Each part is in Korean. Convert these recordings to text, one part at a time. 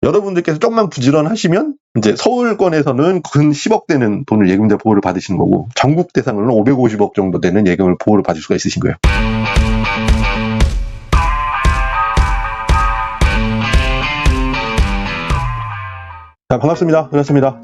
여러분들께서 좀만 부지런하시면 이제 서울권에서는 근 10억 되는 돈을 예금자 보호를 받으시는 거고, 전국 대상으로는 550억 정도 되는 예금을 보호를 받을 수가 있으신 거예요. 자, 반갑습니다.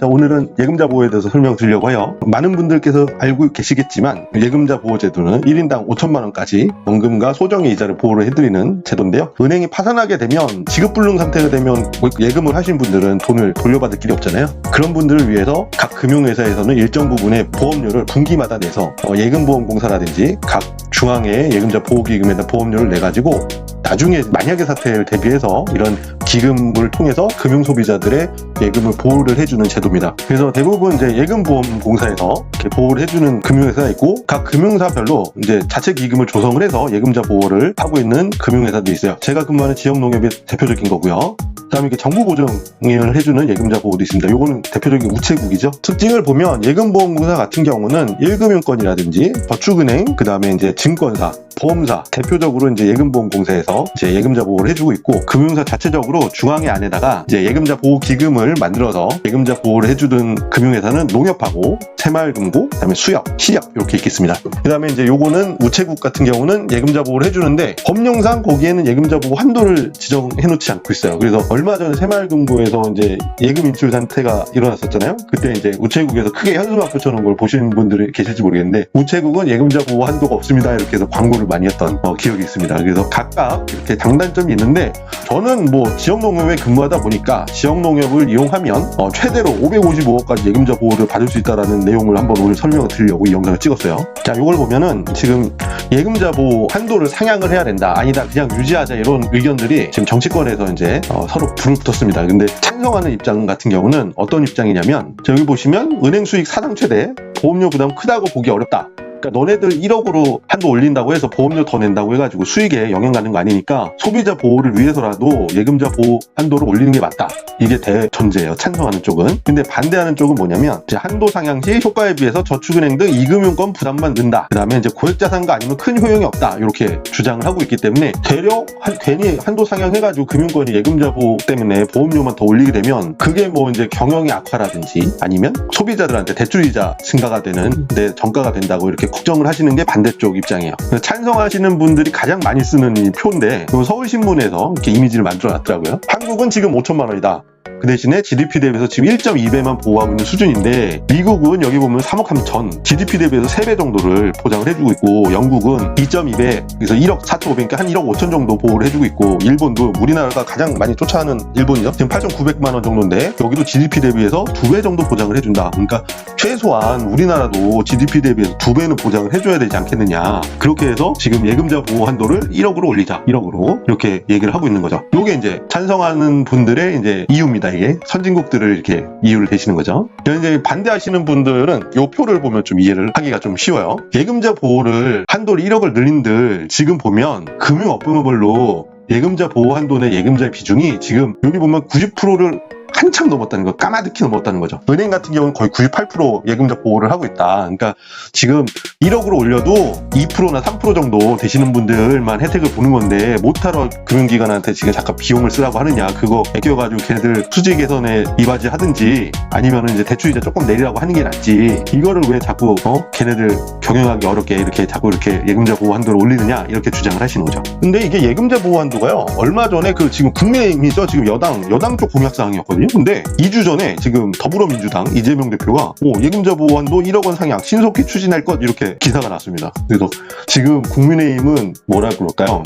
자, 오늘은 예금자 보호에 대해서 설명드리려고 해요. 많은 분들께서 알고 계시겠지만 예금자 보호 제도는 1인당 5천만 원까지 원금과 소정의 이자를 보호를 해드리는 제도인데요. 은행이 파산하게 되면, 지급불능 상태가 되면 예금을 하신 분들은 돈을 돌려받을 길이 없잖아요. 그런 분들을 위해서 각 금융회사에서는 일정 부분의 보험료를 분기마다 내서 예금보험공사라든지 각 중앙의 예금자 보호기금에다 보험료를 내가지고 나중에 만약의 사태를 대비해서 이런 기금을 통해서 금융소비자들의 예금을 보호를 해주는 제도입니다. 그래서 대부분 이제 예금보험공사에서 이렇게 보호를 해주는 금융회사가 있고, 각 금융사별로 이제 자체 기금을 조성을 해서 예금자 보호를 하고 있는 금융회사도 있어요. 제가 근무하는 지역농협이 대표적인 거고요. 그다음에 이렇게 정부 보증을 해주는 예금자 보호도 있습니다. 요거는 대표적인 우체국이죠. 특징을 보면 예금보험공사 같은 경우는 1금융권이라든지 저축은행, 그다음에 이제 증권사, 보험사, 대표적으로 이제 예금보험공사에서 이제 예금자 보호를 해주고 있고, 금융사 자체적으로 중앙에 안에다가 이제 예금자 보호 기금을 만들어서 예금자 보호를 해주는 금융회사는 농협하고 새마을금고, 그다음에 수협, 시협 이렇게 있겠습니다. 그다음에 이제 요거는 우체국 같은 경우는 예금자 보호를 해주는데 법령상 거기에는 예금자 보호 한도를 지정해놓지 않고 있어요. 그래서 얼마 전에 새마을금고에서 이제 예금 인출 사태가 일어났었잖아요. 그때 이제 우체국에서 크게 현수막 붙여놓은 걸 보신 분들이 계실지 모르겠는데, 우체국은 예금자 보호 한도가 없습니다 이렇게 해서 광고를 많이 했던 기억이 있습니다. 그래서 각각 이렇게 장단점이 있는데, 저는 지역농협에 근무하다 보니까 지역농협을 이용하면 최대로 555억까지 예금자 보호를 받을 수 있다는 내용을 한번 오늘 설명을 드리려고 이 영상을 찍었어요. 자, 이걸 보면은 지금 예금자 보호 한도를 상향을 해야 된다, 아니다 그냥 유지하자, 이런 의견들이 지금 정치권에서 이제 서로 불을 붙었습니다. 근데 찬성하는 입장 같은 경우는 어떤 입장이냐면, 여기 보시면 은행 수익 사상 최대, 보험료 부담 크다고 보기 어렵다. 그러니까 너네들 1억으로 한도 올린다고 해서 보험료 더 낸다고 해가지고 수익에 영향 가는 거 아니니까 소비자 보호를 위해서라도 예금자 보호 한도를 올리는 게 맞다. 이게 대전제예요, 찬성하는 쪽은. 근데 반대하는 쪽은 뭐냐면, 이제 한도 상향 시 효과에 비해서 저축은행 등 이금융권 부담만 는다. 그 다음에 이제 고액자산가 아니면 큰 효용이 없다. 이렇게 주장을 하고 있기 때문에 되려 괜히 한도 상향해가지고 금융권이 예금자 보호 때문에 보험료만 더 올리게 되면 그게 이제 경영의 악화라든지 아니면 소비자들한테 대출이자 증가가 되는 데 전가가 된다고 이렇게 걱정을 하시는 게 반대쪽 입장이에요. 찬성하시는 분들이 가장 많이 쓰는 이 표인데, 서울신문에서 이렇게 이미지를 만들어 놨더라고요. 한국은 지금 5천만 원이다. 그 대신에 GDP 대비해서 지금 1.2배만 보호하고 있는 수준인데, 미국은 여기 보면 3억 3천, GDP 대비해서 3배 정도를 보장을 해주고 있고, 영국은 2.2배, 그래서 1억 4,500, 한 1억 5천 정도 보호를 해주고 있고, 일본도 우리나라가 가장 많이 쫓아하는 일본이죠. 지금 8,900만 원 정도인데 여기도 GDP 대비해서 2배 정도 보장을 해준다. 그러니까 최소한 우리나라도 GDP 대비해서 2배는 보장을 해줘야 되지 않겠느냐. 그렇게 해서 지금 예금자 보호 한도를 1억으로 올리자. 1억으로 이렇게 얘기를 하고 있는 거죠. 이게 이제 찬성하는 분들의 이제 이유입니다. 이게 선진국들을 이렇게 이유를 대시는 거죠. 이제 반대하시는 분들은 이 표를 보면 좀 이해를 하기가 좀 쉬워요. 예금자 보호를 한도를 1억을 늘린들 지금 보면 금융업종별로 예금자 보호 한도 내 예금자의 비중이 지금 여기 보면 90%를 한참 넘었다는 거, 까마득히 넘었다는 거죠. 은행 같은 경우는 거의 98% 예금자 보호를 하고 있다. 그러니까 지금 1억으로 올려도 2%나 3% 정도 되시는 분들만 혜택을 보는 건데, 못하러 금융기관한테 지금 잠깐 비용을 쓰라고 하느냐, 그거 아껴가지고 걔네들 수지 개선에 이바지 하든지 아니면은 이제 대출이자 조금 내리라고 하는 게 낫지, 이거를 왜 자꾸 걔네들 경영하기 어렵게 이렇게 자꾸 이렇게 예금자 보호 한도를 올리느냐, 이렇게 주장을 하시는 거죠. 근데 이게 예금자 보호 한도가요, 얼마 전에 지금 국민의힘이죠, 지금 여당 쪽 공약사항이었거든요. 근데 2주 전에 지금 더불어민주당 이재명 대표가 예금자 보호 한도 1억 원 상향 신속히 추진할 것, 이렇게 기사가 났습니다. 그래서 지금 국민의힘은 뭐라 그럴까요?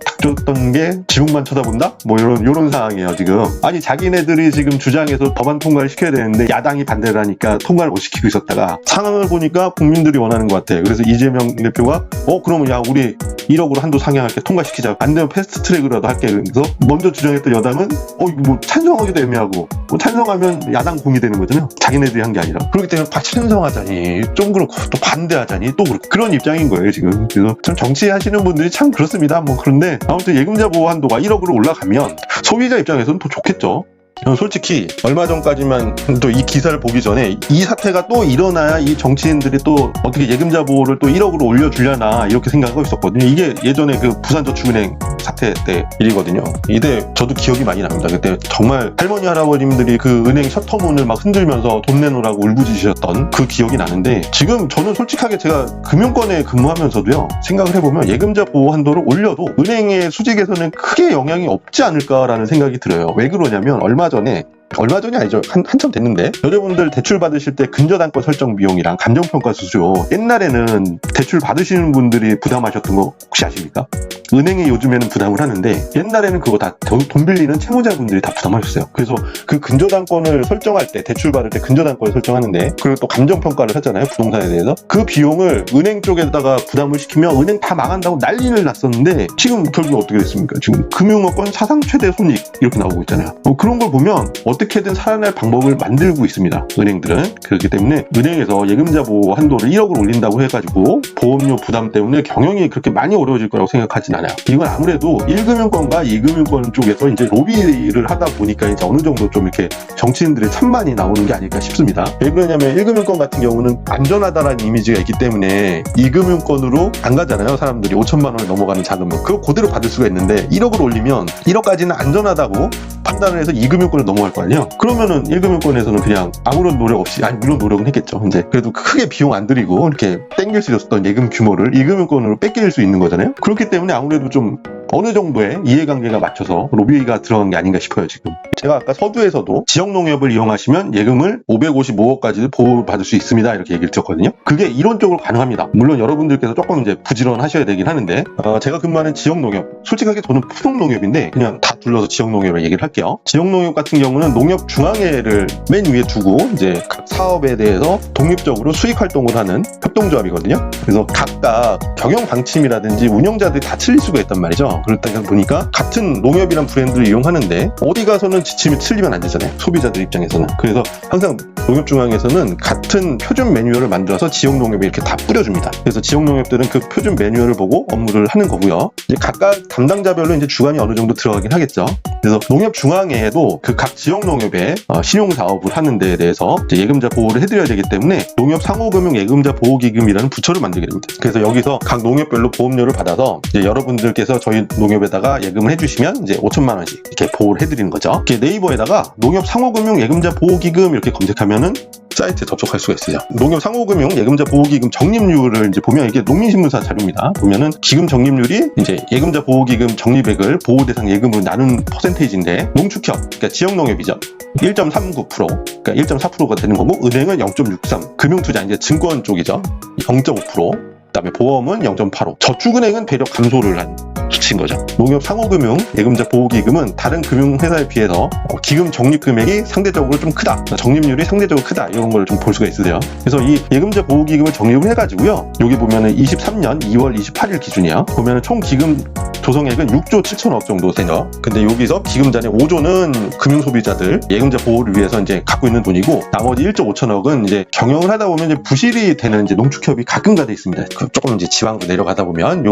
닥쳤던 게 지붕만 쳐다본다? 이런 상황이에요 지금. 아니, 자기네들이 지금 주장해서 법안 통과를 시켜야 되는데 야당이 반대를 하니까 통과를 못 시키고 있었다가 상황을 보니까 국민들이 원하는 것 같아요. 그래서 이재명 대표가 그러면 야, 우리 1억으로 한도 상향할게, 통과시키자, 안 되면 패스트트랙으로라도 할게. 그래서 먼저 주장했던 여당은 이거 찬성하기도 애매하고, 찬성하면 야당 공이 되는 거잖아요. 자기네들이 한 게 아니라. 그렇기 때문에 찬성하자니 좀 그렇고, 또 반대하자니 또 그렇고, 그런 입장인 거예요 지금. 그래서 참 정치하시는 분들이 참 그렇습니다. 그런데 아무튼 예금자 보호 한도가 1억으로 올라가면 소비자 입장에서는 더 좋겠죠. 솔직히 얼마 전까지만 또 이 기사를 보기 전에 이 사태가 또 일어나야 이 정치인들이 또 어떻게 예금자 보호를 또 1억으로 올려주려나 이렇게 생각하고 있었거든요. 이게 예전에 그 부산저축은행 사태 때 일이거든요. 이때 저도 기억이 많이 납니다. 그때 정말 할머니 할아버님들이 그 은행 셔터문을 막 흔들면서 돈 내놓으라고 울부짖으셨던 그 기억이 나는데, 지금 저는 솔직하게 제가 금융권에 근무하면서도요, 생각을 해보면 예금자 보호 한도를 올려도 은행의 수직에서는 크게 영향이 없지 않을까라는 생각이 들어요. 왜 그러냐면 얼마 전이 아니죠. 한참 됐는데, 여러분들 대출 받으실 때 근저당권 설정 비용이랑 감정평가 수수료, 옛날에는 대출 받으시는 분들이 부담하셨던 거 혹시 아십니까? 은행이 요즘에는 부담을 하는데 옛날에는 그거 다 돈 빌리는 채무자분들이 다 부담하셨어요. 그래서 그 근저당권을 설정할 때, 대출 받을 때 근저당권을 설정하는데, 그리고 또 감정평가를 하잖아요, 부동산에 대해서. 그 비용을 은행 쪽에다가 부담을 시키면 은행 다 망한다고 난리를 났었는데, 지금 결국 어떻게 됐습니까? 지금 금융업권 사상 최대 손익 이렇게 나오고 있잖아요. 그런 걸 보면 어떻게든 살아날 방법을 만들고 있습니다, 은행들은. 그렇기 때문에 은행에서 예금자 보호 한도를 1억을 올린다고 해가지고 보험료 부담 때문에 경영이 그렇게 많이 어려워질 거라고 생각하진 않아요. 이건 아무래도 1금융권과 2금융권 쪽에서 이제 로비를 하다 보니까 이제 어느 정도 좀 이렇게 정치인들의 찬반이 나오는 게 아닐까 싶습니다. 왜 그러냐면 1금융권 같은 경우는 안전하다라는 이미지가 있기 때문에 2금융권으로 안 가잖아요. 사람들이 5천만 원을 넘어가는 자금을 그거 그대로 받을 수가 있는데, 1억을 올리면 1억까지는 안전하다고 판단을 해서 2금융권을 넘어갈 거 아니에요. 그러면은 1금융권에서는 그냥 아무런 노력 없이, 아니 물론 노력은 했겠죠. 이제 그래도 크게 비용 안 들이고 이렇게 땡길 수 있었던 예금 규모를 2금융권으로 뺏길 수 있는 거잖아요. 그렇기 때문에 아무래도 좀 어느 정도의 이해관계가 맞춰서 로비가 들어간 게 아닌가 싶어요. 지금 제가 아까 서두에서도 지역농협을 이용하시면 예금을 555억까지 보호받을 수 있습니다, 이렇게 얘기를 드렸거든요. 그게 이론적으로 가능합니다. 물론 여러분들께서 조금 이제 부지런하셔야 되긴 하는데, 제가 근무하는 지역농협, 솔직하게 저는 푸농농협인데 그냥 다 둘러서 지역농협을 얘기를 할게요. 지역농협 같은 경우는 농협중앙회를 맨 위에 두고 이제 각 사업에 대해서 독립적으로 수익활동을 하는 협동조합이거든요. 그래서 각각 경영 방침이라든지 운영자들이 다 틀릴 수가 있단 말이죠. 그렇다 보니까 같은 농협이란 브랜드를 이용하는데 어디 가서는 지침이 틀리면 안 되잖아요, 소비자들 입장에서는. 그래서 항상 농협중앙에서는 같은 표준 매뉴얼을 만들어서 지역농협에 이렇게 다 뿌려줍니다. 그래서 지역농협들은 그 표준 매뉴얼을 보고 업무를 하는 거고요. 이제 각각 담당자별로 이제 주관이 어느 정도 들어가긴 하겠죠. 그래서 농협중앙회에도 그 각 지역농협에 신용사업을 하는 데에 대해서 이제 예금자 보호를 해드려야 되기 때문에 농협상호금융 예금자 보호기금이라는 부처를 만들게 됩니다. 그래서 여기서 각 농협별로 보험료를 받아서 이제 여러분들께서 저희 농협에다가 예금을 해주시면 이제 5천만 원씩 이렇게 보호를 해드리는 거죠. 이렇게 네이버에다가 농협상호금융 예금자 보호기금 이렇게 검색하면은 사이트에 접속할 수가 있어요. 농협상호금융 예금자 보호기금 적립률을 이제 보면, 이게 농민신문사 자료입니다. 보면은 기금 적립률이 이제 예금자 보호기금 적립액을 보호 대상 예금으로 나눈 퍼센테이지인데, 농축협, 그러니까 지역농협이죠, 1.39%, 그러니까 1.4%가 되는 거고, 은행은 0.63, 금융투자 이제 증권 쪽이죠, 0.5%, 그다음에 보험은 0.85, 저축은행은 배력 감소를 한 수치인 거죠. 농협 상호금융 예금자 보호기금은 다른 금융회사에 비해서 기금 적립 금액이 상대적으로 좀 크다, 적립률이 상대적으로 크다, 이런 걸 좀 볼 수가 있으세요. 그래서 이 예금자 보호기금을 적립을 해가지고요, 여기 보면은 23년 2월 28일 기준이야. 보면은 총 기금 조성액은 6조 7천억 정도 되죠. 근데 여기서 기금잔의 5조는 금융소비자들 예금자 보호를 위해서 이제 갖고 있는 돈이고, 나머지 1조 5천억은 이제 경영을 하다 보면 이제 부실이 되는 이제 농축협이 가끔가다 있습니다. 조금 이제 지방으로 내려가다 보면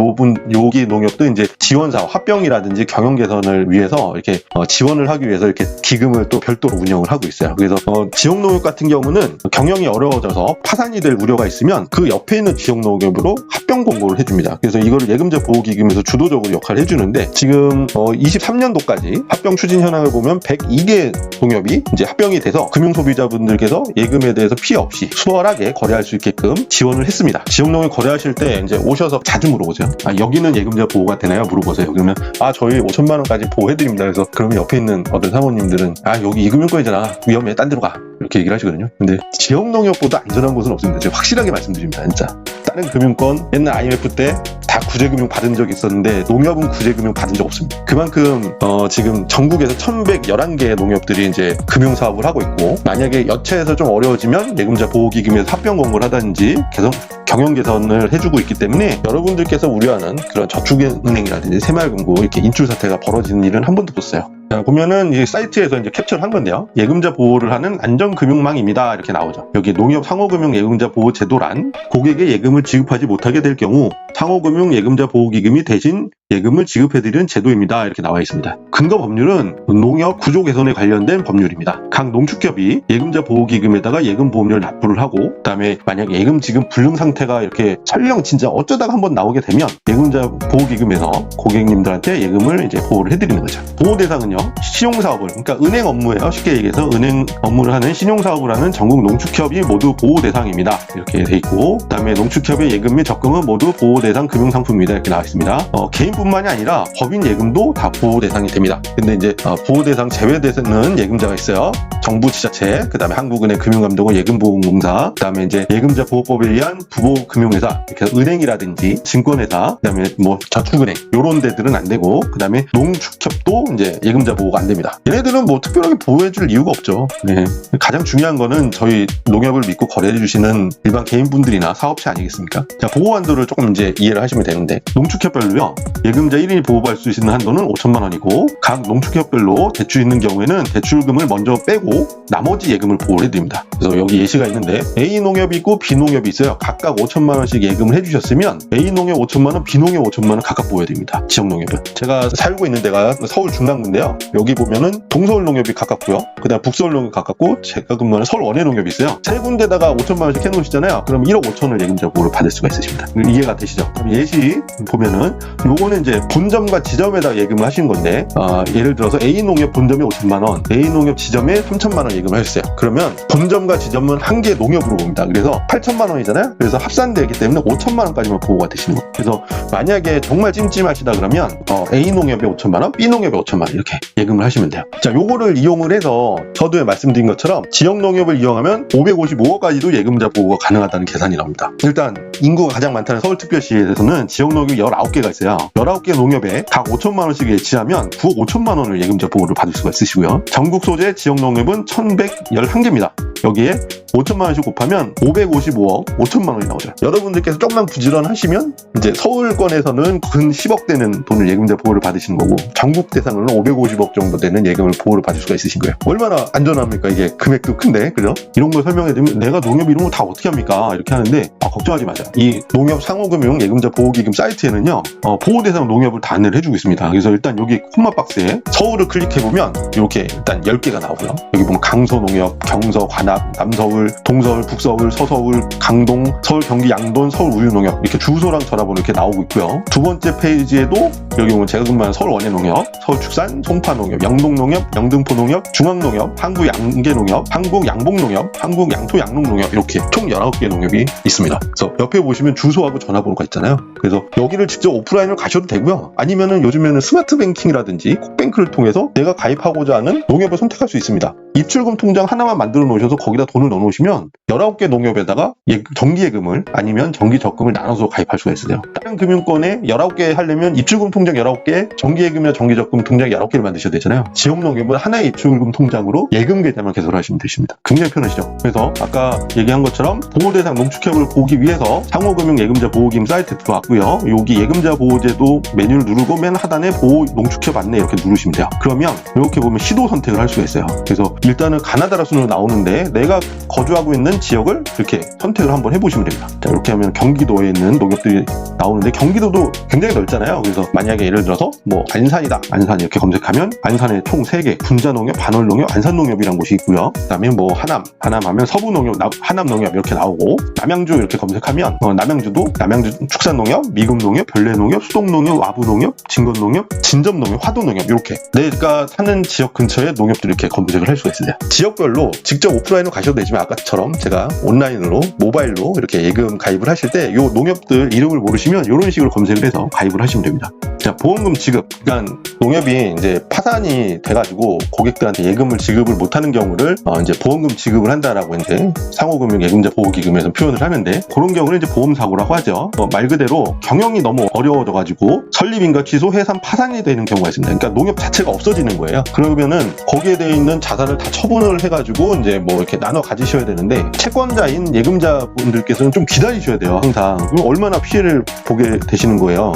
여기 농협도 이제 지원사업, 합병이라든지 경영 개선을 위해서 이렇게 지원을 하기 위해서 이렇게 기금을 또 별도로 운영을 하고 있어요. 그래서 지역농협 같은 경우는 경영이 어려워져서 파산이 될 우려가 있으면 그 옆에 있는 지역농협으로 합병 공고를 해줍니다. 그래서 이거를 예금자 보호기금에서 주도적으로 역할을 해주는데, 지금 23년도까지 합병 추진 현황을 보면 102개 농협이 이제 합병이 돼서 금융소비자분들께서 예금에 대해서 피해 없이 수월하게 거래할 수 있게끔 지원을 했습니다. 지역농협 거래하실 때 이제 오셔서 자주 물어보세요. 여기는 예금자 보호가 되나요? 물어보세요. 그러면 저희 5천만 원까지 보호해드립니다. 그래서 그러면 옆에 있는 어떤 사모님들은 여기 2금융권이잖아, 위험해, 딴 데로 가, 이렇게 얘기를 하시거든요. 근데 지역농협보다 안전한 곳은 없습니다. 제가 확실하게 말씀드립니다. 진짜 다른 금융권, 옛날 IMF 때 다 구제금융 받은 적 있었는데 농협은 구제금융 받은 적 없습니다. 그만큼 지금 전국에서 1111개의 농협들이 이제 금융사업을 하고 있고, 만약에 여차에서 좀 어려워지면 예금자 보호기금에서 합병 공고를 하든지 계속 경영 개선을 해주고 있기 때문에, 여러분들께서 우려하는 그런 저축은행이라든지 새마을금고 이렇게 인출 사태가 벌어지는 일은 한 번도 없었어요. 자, 보면은 이 사이트에서 이제 캡처를 한 건데요. 예금자 보호를 하는 안전금융망입니다. 이렇게 나오죠. 여기 농협 상호금융 예금자 보호 제도란 고객의 예금을 지급하지 못하게 될 경우 상호금융 예금자 보호기금이 대신 예금을 지급해드리는 제도입니다. 이렇게 나와 있습니다. 근거 법률은 농협 구조 개선에 관련된 법률입니다. 각 농축협이 예금자 보호기금에다가 예금 보험료를 납부를 하고 그다음에 만약에 예금 지급 불능 상태가 이렇게 설령 진짜 어쩌다가 한번 나오게 되면 예금자 보호기금에서 고객님들한테 예금을 이제 보호를 해드리는 거죠. 보호 대상은요, 신용사업을, 그러니까 은행 업무예요. 쉽게 얘기해서 은행 업무를 하는 신용사업을 하는 전국 농축협이 모두 보호 대상입니다. 이렇게 돼 있고, 그다음에 농축협의 예금 및 적금은 모두 보호 대상 금융상품입니다. 이렇게 나와 있습니다. 개인뿐만이 아니라 법인 예금도 다 보호 대상이 됩니다. 근데 이제 보호 대상 제외되는 예금자가 있어요. 정부 지자체, 그다음에 한국은행 금융감독원 예금보험공사, 그다음에 이제 예금자 보호법에 의한 부보금융회사, 이렇게 은행이라든지 증권회사, 그다음에 뭐 저축은행 이런 데들은 안 되고, 그다음에 농축협도 이제 예금자 보호가 안 됩니다. 얘네들은 뭐 특별하게 보호해줄 이유가 없죠. 네. 가장 중요한 거는 저희 농협을 믿고 거래해주시는 일반 개인분들이나 사업체 아니겠습니까? 자, 보호 한도를 조금 이제 이해를 하시면 되는데, 농축협별로요, 예금자 1인이 보호받을 수 있는 한도는 5천만 원이고, 각 농축협별로 대출 있는 경우에는 대출금을 먼저 빼고 나머지 예금을 보호를 해드립니다. 그래서 여기 예시가 있는데 A농협이 있고 B농협이 있어요. 각각 5천만 원씩 예금을 해주셨으면 A농협 5천만 원, B농협 5천만 원 각각 보호해드립니다. 지역농협은. 제가 살고 있는 데가 서울 중랑구인데요. 여기 보면은 동서울농협이 가깝고요. 그 다음 북서울농협이 가깝고, 제가 근무하는 서울 원해농협이 있어요. 세 군데다가 5천만 원씩 해놓으시잖아요. 그럼 1억 5천을 예금자 보호를 받을 수가 있으십니다. 이해가 되시죠? 그럼 예시 보면은 요거는 이제 본점과 지점에다 예금을 하신 건데, 예를 들어서 A농협 본점에 5천만 원, A농협 지점에 3천만 원 예금을 하셨어요. 그러면 본점과 지점은 한 개 농협으로 봅니다. 그래서 8천만 원이잖아요. 그래서 합산되기 때문에 5천만 원까지만 보호가 되시는 거예요. 그래서 만약에 정말 찜찜하시다 그러면 A농협에 5천만 원, B농협에 5천만 원 이렇게 예금을 하시면 돼요. 자, 요거를 이용을 해서 서두에 말씀드린 것처럼 지역농협을 이용하면 555억까지도 예금자 보호가 가능하다는 계산이 나옵니다. 일단 인구가 가장 많다는 서울특별시에서는 지역농협이 19개가 있어요. 19개 농협에 각 5천만 원씩 예치하면 9억 5천만 원을 예금자 보호를 받을 수가 있으시고요. 전국 소재 지역농협은 1111개입니다. 여기에 5천만 원씩 곱하면 555억 5천만 원이 나오죠. 여러분들께서 조금만 부지런하시면 이제 서울권에서는 근 10억 되는 돈을 예금자 보호를 받으시는 거고, 전국 대상으로는 550억 정도 되는 예금을 보호를 받을 수가 있으신 거예요. 얼마나 안전합니까? 이게 금액도 큰데, 그죠? 이런 걸 설명해드리면 내가 농협 이런 거 다 어떻게 합니까? 이렇게 하는데, 걱정하지 마세요. 이 농협 상호금융 예금자 보호기금 사이트에는요, 보호 대상 농협을 다 안내를 해주고 있습니다. 그래서 일단 여기 콤마 박스에 서울을 클릭해보면 이렇게 일단 10개가 나오고요. 여기 보면 강서농협, 경서, 관악, 남서울, 동서울, 북서울, 서서울, 강동, 서울, 경기, 양돈, 서울 우유농협 이렇게 주소랑 전화번호 이렇게 나오고 있고요. 두 번째 페이지에도 여기 보면 제가 근무하는 서울 원해농협, 서울축산, 송파농협, 영동농협, 영등포농협, 중앙농협, 한국양계농협, 한국양봉농협, 한국양토양농농협 이렇게 총 19개 농협이 있습니다. 그래서 옆에 보시면 주소하고 전화번호가 있잖아요. 그래서 여기를 직접 오프라인으로 가셔도 되고요. 아니면은 요즘에는 스마트 뱅킹이라든지 콕뱅크를 통해서 내가 가입하고자 하는 농협을 선택할 수 있습니다. 입출금 통장 하나만 만들어 놓으셔서 거기다 돈을 넣어 놓으시면 19개 농협에다가 정기예금을 아니면 정기적금을 나눠서 가입할 수가 있어요. 다른 금융권에 19개 하려면 입출금 통장 19개, 정기예금이나 정기적금 통장 19개를 만드셔야 되잖아요. 지역농협은 하나의 입출금 통장으로 예금 계좌만 개설하시면 되십니다. 굉장히 편하시죠? 그래서 아까 얘기한 것처럼 보호대상 농축협을 보기 위해서 상호금융 예금자 보호기금 사이트에 들어왔고요. 여기 예금자 보호제도 메뉴를 누르고 맨 하단에 보호 농축협 안내 이렇게 누르시면 돼요. 그러면 이렇게 보면 시도 선택을 할 수가 있어요. 그래서 일단은 가나다라 순으로 나오는데 내가 거주하고 있는 지역을 이렇게 선택을 한번 해보시면 됩니다. 자, 이렇게 하면 경기도에 있는 농협들이 나오는데 경기도도 굉장히 넓잖아요. 그래서 만약에 예를 들어서 뭐 안산이다. 안산 이렇게 검색하면 안산에 총 3개, 군자농협, 반월농협, 안산농협이라는 곳이 있고요. 그 다음에 뭐 하남 하면 서부농협, 하남농협 이렇게 나오고, 남양주 이렇게 검색하면 남양주도 남양주 축산농협, 미금농협, 별내농협, 수동농협, 와부농협, 진건농협, 진점농협, 화도농협 이렇게 내가 사는 지역 근처에 농협들 이렇게 검색을 할 수가 있어요. 지역별로 직접 오프라인으로 가셔도 되지만 아까처럼 제가 온라인으로 모바일로 이렇게 예금 가입을 하실 때 이 농협들 이름을 모르시면 이런 식으로 검색을 해서 가입을 하시면 됩니다. 자, 보험금 지급. 그러니까 농협이 이제 파산이 돼가지고 고객들한테 예금을 지급을 못하는 경우를 이제 보험금 지급을 한다라고 이제 상호금융 예금자 보호기금에서 표현을 하는데, 그런 경우를 이제 보험사고라고 하죠. 말 그대로 경영이 너무 어려워져가지고 설립인가 취소, 해산, 파산이 되는 경우가 있습니다. 그러니까 농협 자체가 없어지는 거예요. 그러면은 거기에 되어 있는 자산을 다 처분을 해가지고 이제 뭐 이렇게 나눠 가지셔야 되는데, 채권자인 예금자분들께서는 좀 기다리셔야 돼요. 항상. 그럼 얼마나 피해를 보게 되시는 거예요.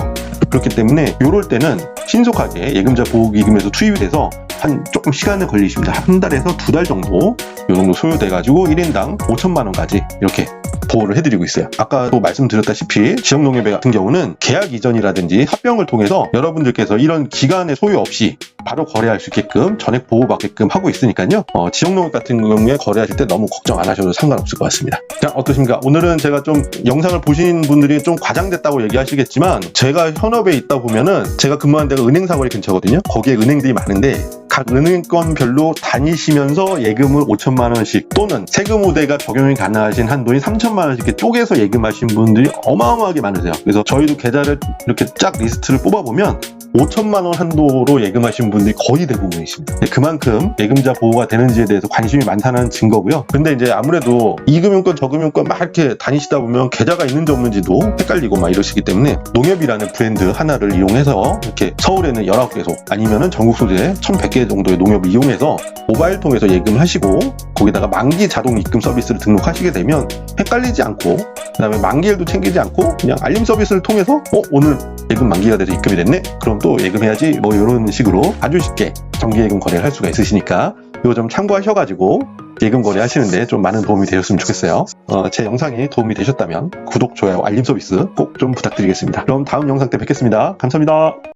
그렇기 때문에 이럴 때는 신속하게 예금자 보호기금에서 투입이 돼서 한 조금 시간이 걸리십니다. 한 달에서 2달 정도 이 정도 소요돼가지고 1인당 5천만 원까지 이렇게 보호를 해드리고 있어요. 아까도 말씀드렸다시피 지역농협회 같은 경우는 계약 이전이라든지 합병을 통해서 여러분들께서 이런 기간의 소요 없이 바로 거래할 수 있게끔 전액 보호받게끔 하고 있으니까요. 지역농협 같은 경우에 거래하실 때 너무 걱정 안 하셔도 상관없을 것 같습니다. 자, 어떠십니까? 오늘은 제가 좀 영상을 보신 분들이 좀 과장됐다고 얘기하시겠지만 제가 현업에 있다 보면은 제가 근무한 데가 은행사거리 근처거든요. 거기에 은행들이 많은데 각 은행권별로 다니시면서 예금을 5천만 원씩 또는 세금 우대가 적용이 가능하신 한도인 3천만 원씩 이렇게 쪼개서 예금하신 분들이 어마어마하게 많으세요. 그래서 저희도 계좌를 이렇게 쫙 리스트를 뽑아보면 5천만 원 한도로 예금하신 분들이 거의 대부분이십니다. 그만큼 예금자 보호가 되는지에 대해서 관심이 많다는 증거고요. 근데 이제 아무래도 이 금융권 저 금융권 막 이렇게 다니시다 보면 계좌가 있는지 없는지도 헷갈리고 막 이러시기 때문에 농협이라는 브랜드 하나를 이용해서 이렇게 서울에는 19개소 아니면은 전국 소재 1100개 정도의 농협을 이용해서 모바일 통해서 예금을 하시고 거기다가 만기 자동 입금 서비스를 등록하시게 되면 헷갈리지 않고 그다음에 만기일도 챙기지 않고 그냥 알림 서비스를 통해서 오늘 예금 만기가 돼서 입금이 됐네? 그럼 또 예금해야지 뭐 이런 식으로 아주 쉽게 정기예금 거래를 할 수가 있으시니까 이거 좀 참고하셔가지고 예금 거래 하시는데 좀 많은 도움이 되셨으면 좋겠어요. 제 영상이 도움이 되셨다면 구독, 좋아요, 알림 서비스 꼭 좀 부탁드리겠습니다. 그럼 다음 영상 때 뵙겠습니다. 감사합니다.